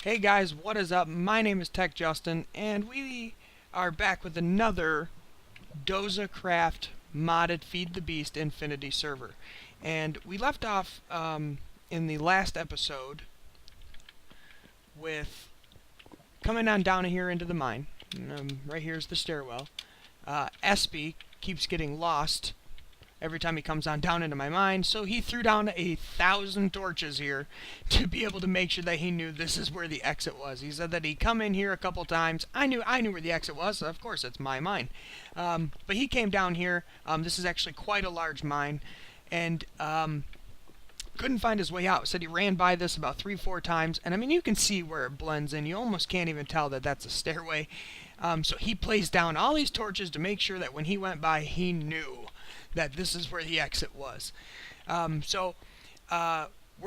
Hey guys, what is up? My name is Tech Justin, and we are back with another Doza Craft modded Feed the Beast Infinity server. And we left off in the last episode with coming on down here into the mine. Right here's the stairwell. Espy keeps getting lost every time he comes on down into my mine, so he threw down 1,000 torches here to be able to make sure that he knew this is where the exit was. He said that he'd come in here a couple times. I knew where the exit was. Of course, it's my mine. But he came down here. This is actually quite a large mine, and couldn't find his way out. Said he ran by this about 3-4 times, and I mean, you can see where it blends in. You almost can't even tell that that's a stairway. So he placed down all these torches to make sure that when he went by, he knew that this is where the exit was. We're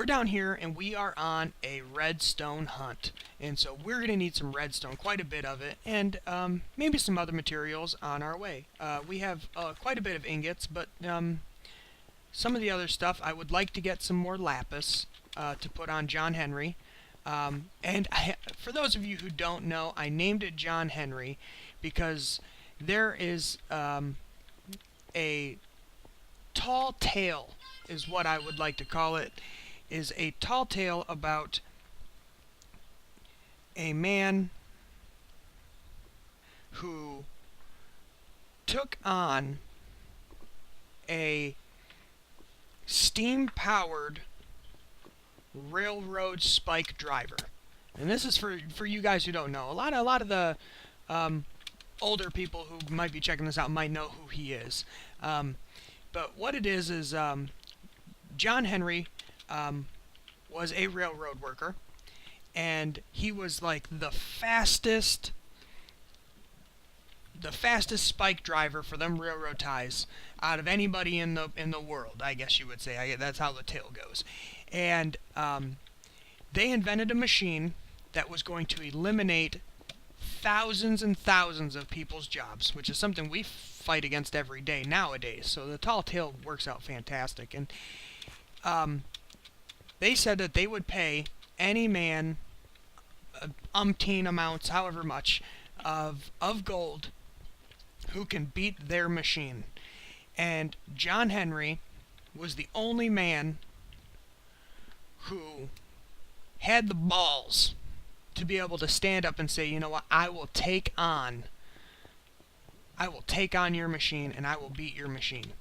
down here, and we are on a redstone hunt. And so we're going to need some redstone, quite a bit of it, and maybe some other materials on our way. We have quite a bit of ingots, but some of the other stuff, I would like to get some more lapis to put on John Henry. For those of you who don't know, I named it John Henry because there is a tall tale, is what I would like to call it, is a tall tale about a man who took on a steam-powered railroad spike driver. And this is for you guys who don't know. A lot of the older people who might be checking this out might know who he is. But what it is John Henry was a railroad worker, and he was like the fastest spike driver for them railroad ties out of anybody in the world, I guess you would say. That's how the tale goes. And they invented a machine that was going to eliminate thousands and thousands of people's jobs, which is something we fight against every day nowadays. So the tall tale works out fantastic. And they said that they would pay any man umpteen amounts, however much, of gold who can beat their machine. And John Henry was the only man who had the balls to be able to stand up and say, you know what, I will take on your machine, and I will beat your machine.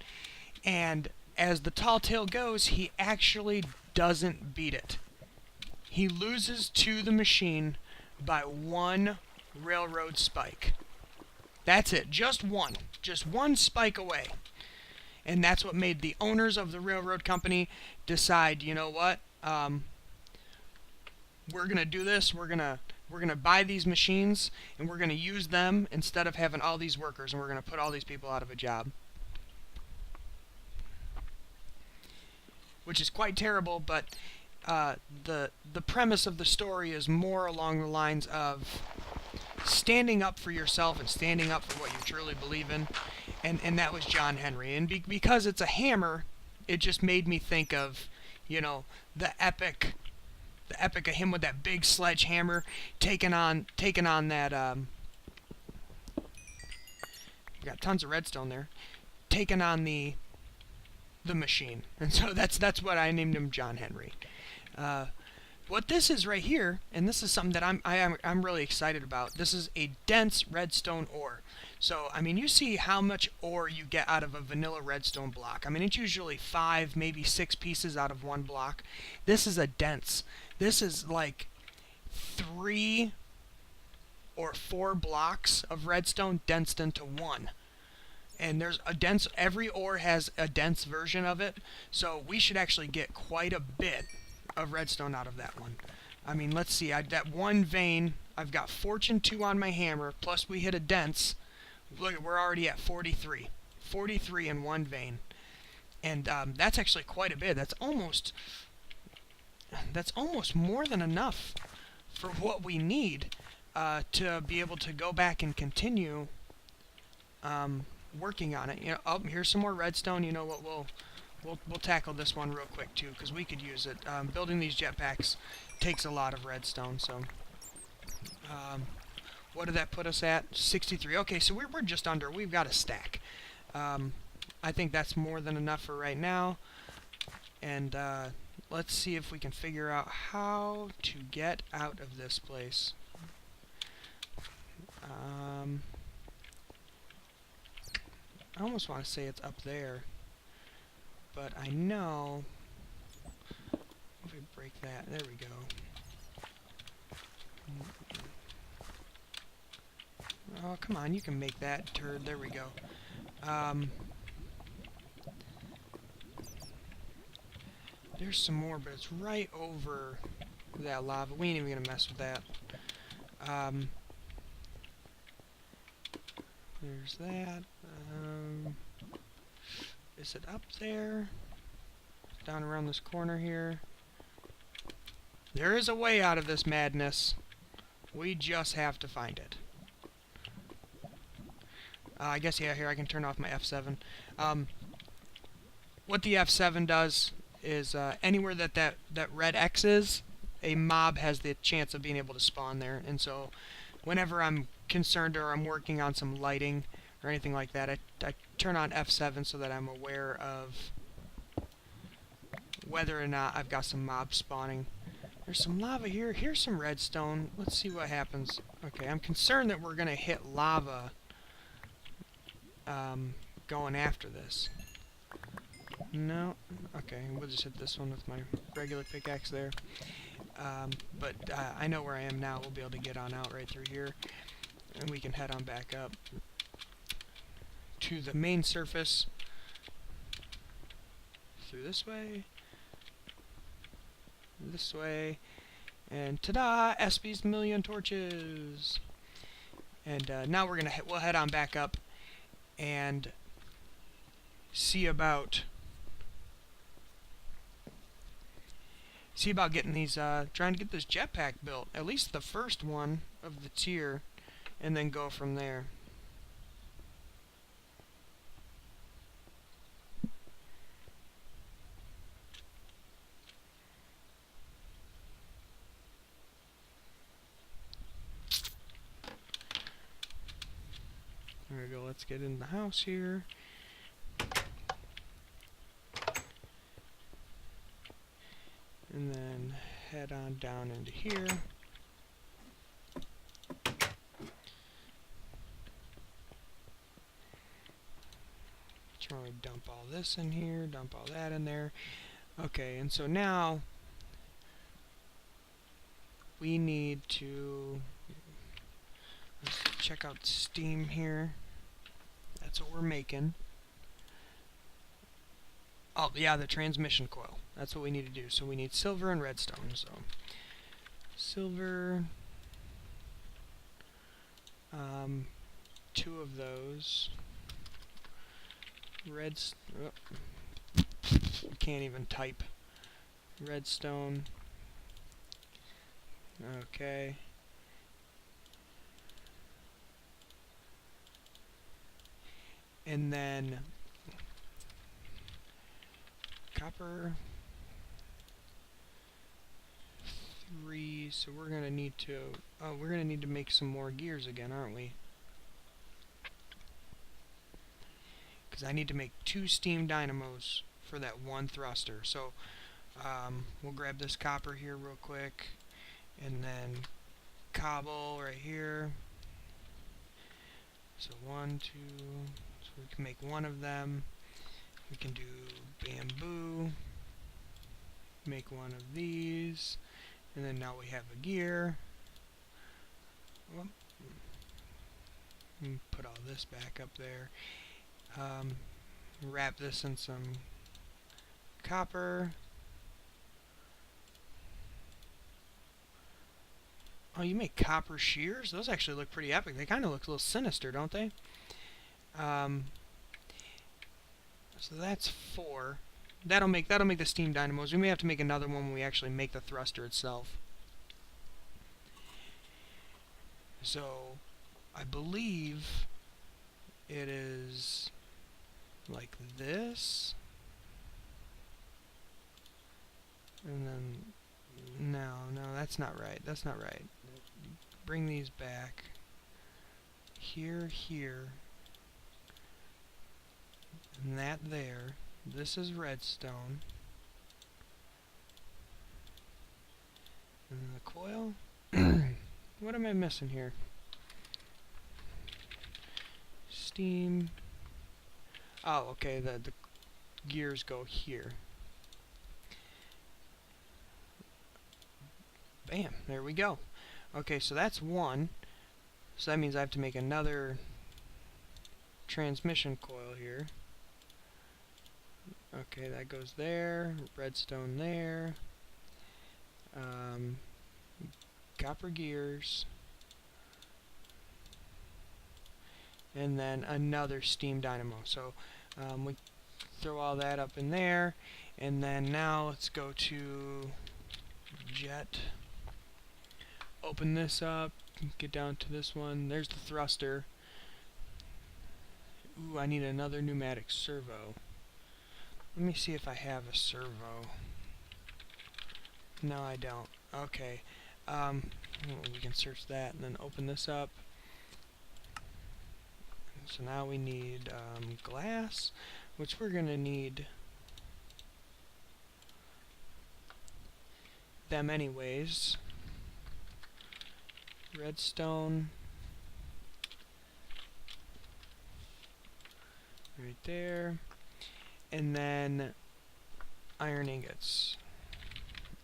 And as the tall tale goes, he actually doesn't beat it. He loses to the machine by one railroad spike. That's it, just one spike away. And that's what made the owners of the railroad company decide, you know what, we're going to do this. We're going to buy these machines, and we're going to use them instead of having all these workers, and we're going to put all these people out of a job. Which is quite terrible, but the premise of the story is more along the lines of standing up for yourself and standing up for what you truly believe in, and that was John Henry. And because it's a hammer, it just made me think of, you know, the epic of him with that big sledgehammer taking on that we got tons of redstone there, taking on the machine. And so that's what I named him, John Henry. What this is right here, and this is something that I'm really excited about. This is a dense redstone ore. So I mean, you see how much ore you get out of a vanilla redstone block. I mean, it's usually 5, maybe 6 pieces out of one block. This is a dense. This is like 3 or 4 blocks of redstone densed into one. And there's a dense, every ore has a dense version of it, so we should actually get quite a bit of redstone out of that one. I mean, let's see, that one vein, I've got Fortune 2 on my hammer, plus we hit a dense. Look, we're already at 43. 43 in one vein. And that's actually quite a bit. That's almost more than enough for what we need to be able to go back and continue working on it. You know, oh, here's some more redstone. You know what, we'll tackle this one real quick too, because we could use it. Building these jetpacks takes a lot of redstone, so What did that put us at? 63. Okay, so we're just under. We've got a stack. I think that's more than enough for right now. And let's see if we can figure out how to get out of this place. I almost want to say it's up there, but I know if we break that, there we go. Oh, come on, you can make that turd. There we go. There's some more, but it's right over that lava. We ain't even gonna mess with that. There's that. Is it up there? Down around this corner here. There is a way out of this madness. We just have to find it. I guess, yeah, here I can turn off my F7. What the F7 does is anywhere that red X is, a mob has the chance of being able to spawn there. And so whenever I'm concerned or I'm working on some lighting or anything like that, I turn on F7 so that I'm aware of whether or not I've got some mobs spawning. There's some lava here. Here's some redstone. Let's see what happens. Okay, I'm concerned that we're going to hit lava going after this. No. Okay, we'll just hit this one with my regular pickaxe there. But I know where I am now. We'll be able to get on out right through here. And we can head on back up to the main surface. Through this way. This way. And ta-da! SB's million torches! And now we're gonna we'll head on back up and see about getting these trying to get this jetpack built, at least the first one of the tier, and then go from there. There we go, let's get in the house here. And then head on down into here. Generally dump all this in here, dump all that in there. Okay, and so now we need to let's check out Steam here. That's what we're making. Oh, yeah, the transmission coil. That's what we need to do. So we need silver and redstone. So silver, 2 of those. Can't even type. Redstone. Okay. And then copper 3, so we're gonna need to make some more gears again, aren't we? Because I need to make 2 steam dynamos for that 1 thruster. So we'll grab this copper here real quick, and then cobble right here. So 1, 2, so we can make 1 of them. We can do bamboo, make 1 of these, and then now we have a gear. Put all this back up there. Wrap this in some copper. Oh, you make copper shears? Those actually look pretty epic. They kind of look a little sinister, don't they? So that's 4. That'll make the steam dynamos. We may have to make another one when we actually make the thruster itself. So I believe it is like this. And then no, that's not right. That's not right. bring these back. Here, here, and that there. This is redstone. And the coil. What am I missing here? Steam. Oh, okay, the gears go here. Bam, there we go. Okay, so that's one. So that means I have to make another transmission coil here. Okay, that goes there. Redstone there. Copper gears. And then another steam dynamo. So we throw all that up in there. And then now let's go to jet. Open this up. Get down to this one. There's the thruster. Ooh, I need another pneumatic servo. Let me see if I have a servo. No, I don't. Okay. We can search that and then open this up. So now we need glass, which we're going to need them anyways. Redstone. Right there. And then iron ingots.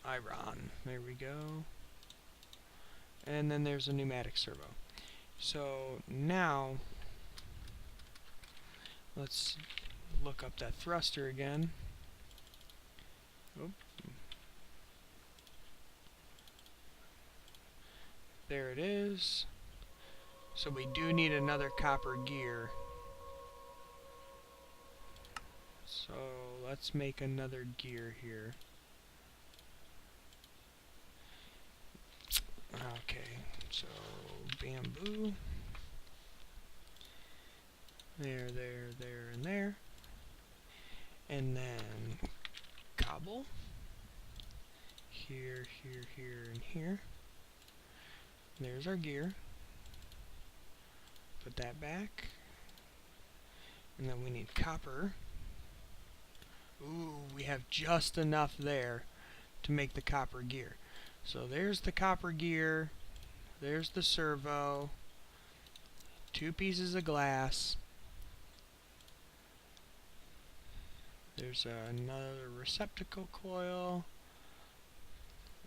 Iron. There we go. And then there's a pneumatic servo. So now let's look up that thruster again. Oop. There it is. So we do need another copper gear. So let's make another gear here. Okay, so bamboo. There, and there. And then cobble. Here, and here. There's our gear. Put that back. And then we need copper. Ooh, we have just enough there to make the copper gear. So there's the copper gear. There's the servo. 2 pieces of glass. There's another receptacle coil.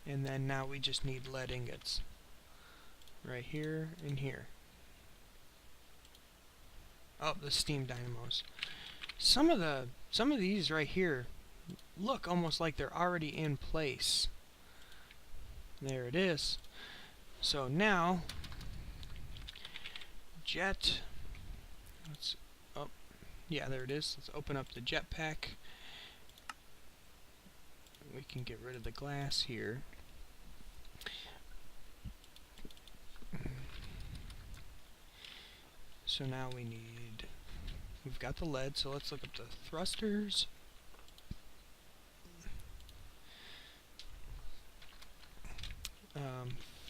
And then now we just need lead ingots. Right here and here. Oh, the steam dynamos. Some of these right here look almost like they're already in place. There it is. So now jet. Yeah, there it is. Let's open up the jetpack. We can get rid of the glass here. So now we've got the lead, so let's look up the thrusters.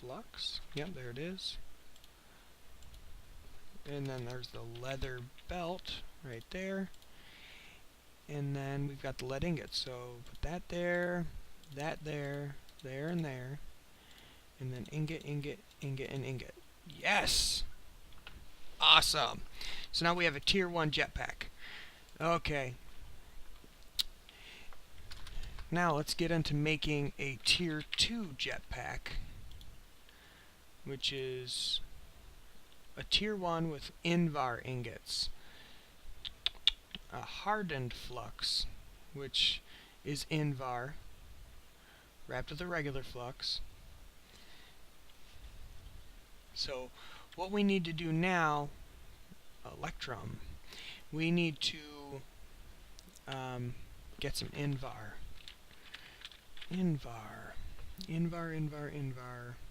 Flux. Yep, there it is. And then there's the leather belt right there. And then we've got the lead ingots. So put that there, there, and there. And then ingot, and ingot. Yes! Awesome! So now we have a tier 1 jetpack. Okay. Now let's get into making a tier 2 jetpack, which is a tier 1 with invar ingots, a hardened flux, which is invar, wrapped with a regular flux. So what we need to do now, electrum, we need to get some invar. Invar.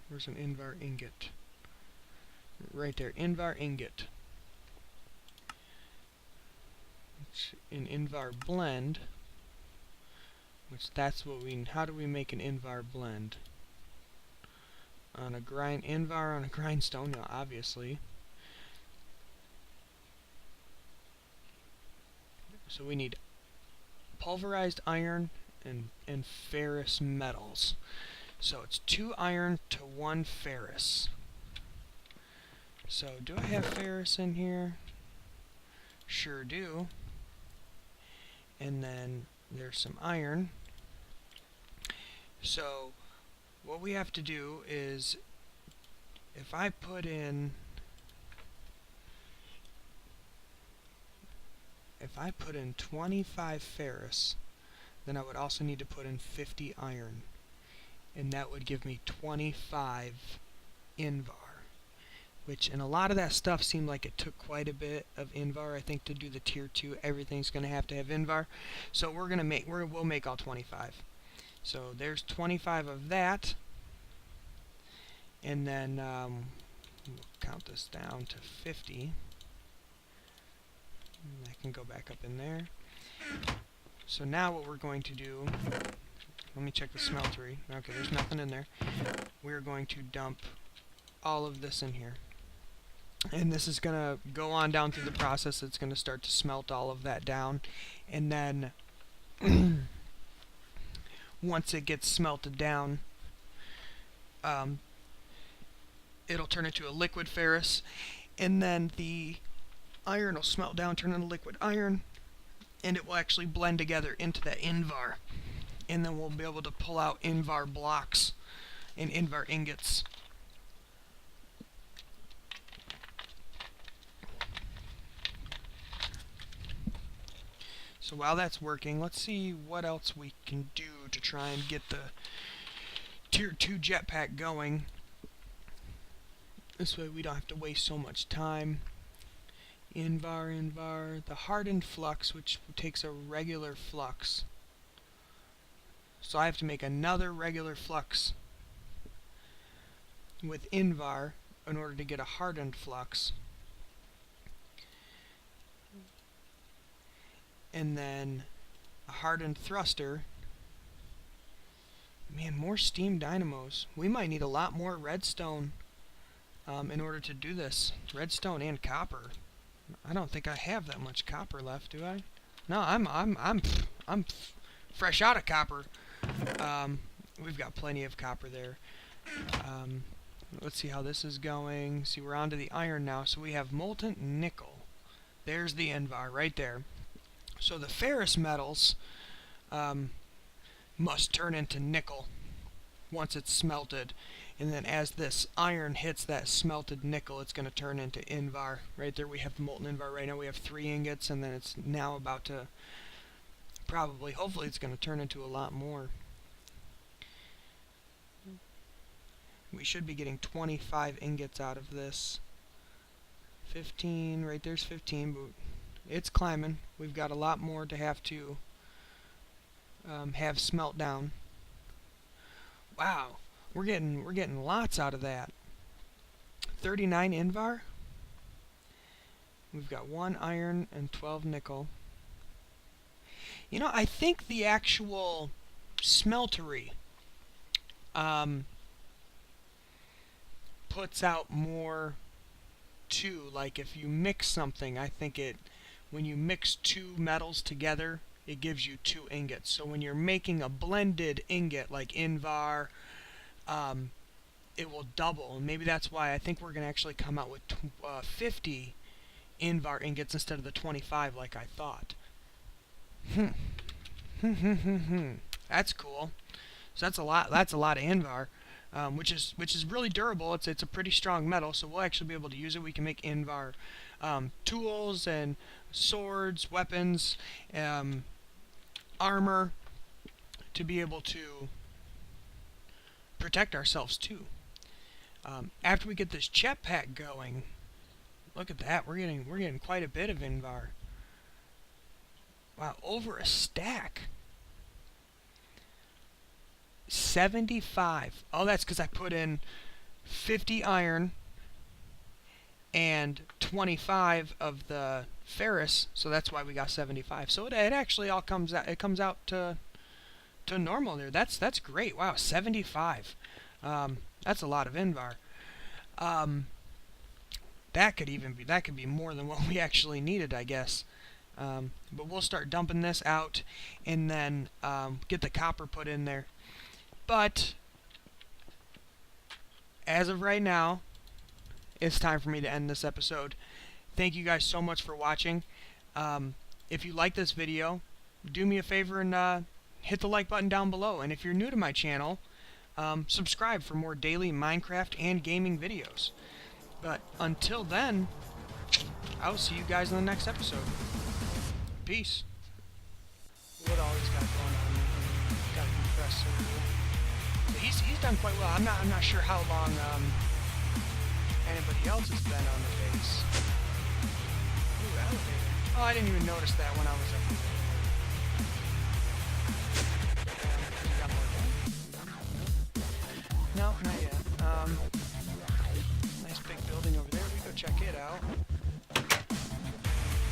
Where's an invar ingot? Right there, invar ingot. It's an invar blend, which that's what how do we make an invar blend? on a Invar on a grindstone, obviously. So we need pulverized iron and ferrous metals. So it's 2 iron to 1 ferrous. So do I have ferrous in here? Sure do. And then there's some iron. So what we have to do is, if I put in 25 ferrous, then I would also need to put in 50 iron, and that would give me 25 Invar. Which, and a lot of that stuff seemed like it took quite a bit of Invar. I think to do the tier 2, everything's going to have Invar. So we'll make all 25. So there's 25 of that, and then we'll count this down to 50. And I can go back up in there. So now what we're going to do, let me check the smeltery. Okay, there's nothing in there. We're going to dump all of this in here. And this is going to go on down through the process. It's going to start to smelt all of that down. And then once it gets smelted down, it'll turn into a liquid ferrous. And then the iron will smelt down, turn into liquid iron. And it will actually blend together into that Invar. And then we'll be able to pull out Invar blocks and Invar ingots. So while that's working, let's see what else we can do to try and get the tier 2 jetpack going. This way we don't have to waste so much time. Invar, the hardened flux, which takes a regular flux. So I have to make another regular flux with Invar in order to get a hardened flux. And then a hardened thruster. Man, more steam dynamos. We might need a lot more redstone in order to do this. Redstone and copper. I don't think I have that much copper left, do I? No, I'm fresh out of copper. We've got plenty of copper there. Let's see how this is going. See, we're on to the iron now. So we have molten nickel. There's the Invar right there. So the ferrous metals must turn into nickel once it's smelted. And then as this iron hits that smelted nickel, it's going to turn into Invar. Right there we have the molten Invar. Right now we have 3 ingots, and then it's now about to hopefully it's going to turn into a lot more. We should be getting 25 ingots out of this. 15, right there's 15, but it's climbing. We've got a lot more to have to have smelt down. Wow, we're getting lots out of that. 39 Invar. We've got 1 iron and 12 nickel. You know, I think the actual smeltery puts out more too. Like if you mix something, I think when you mix 2 metals together, it gives you 2 ingots. So when you're making a blended ingot like Invar, it will double. And maybe that's why I think we're going to actually come out with 50 Invar ingots instead of the 25 like I thought. That's cool. So that's a lot of Invar, which is really durable. It's a pretty strong metal, so we'll actually be able to use it. We can make Invar tools and swords, weapons, armor, to be able to protect ourselves too. After we get this jetpack going, look at that. We're getting quite a bit of Invar. Wow, over a stack. 75. Oh, that's because I put in 50 iron and 25 of the ferrous, so that's why we got 75. So it actually all comes out. It comes out to normal there. That's great. Wow, 75. That's a lot of Invar. That could be more than what we actually needed, I guess. But we'll start dumping this out and then get the copper put in there. But as of right now, it's time for me to end this episode. Thank you guys so much for watching. If you like this video, do me a favor and hit the like button down below. And if you're new to my channel, subscribe for more daily Minecraft and gaming videos. But until then, I will see you guys in the next episode. Peace. What all he's got going on? Got a compressor. He's done quite well. I'm not sure how long anybody else has been on the base. Ooh, elevator. Oh, I didn't even notice that when I was up there. You got more done? No, not yet. Nice big building over there. We go check it out.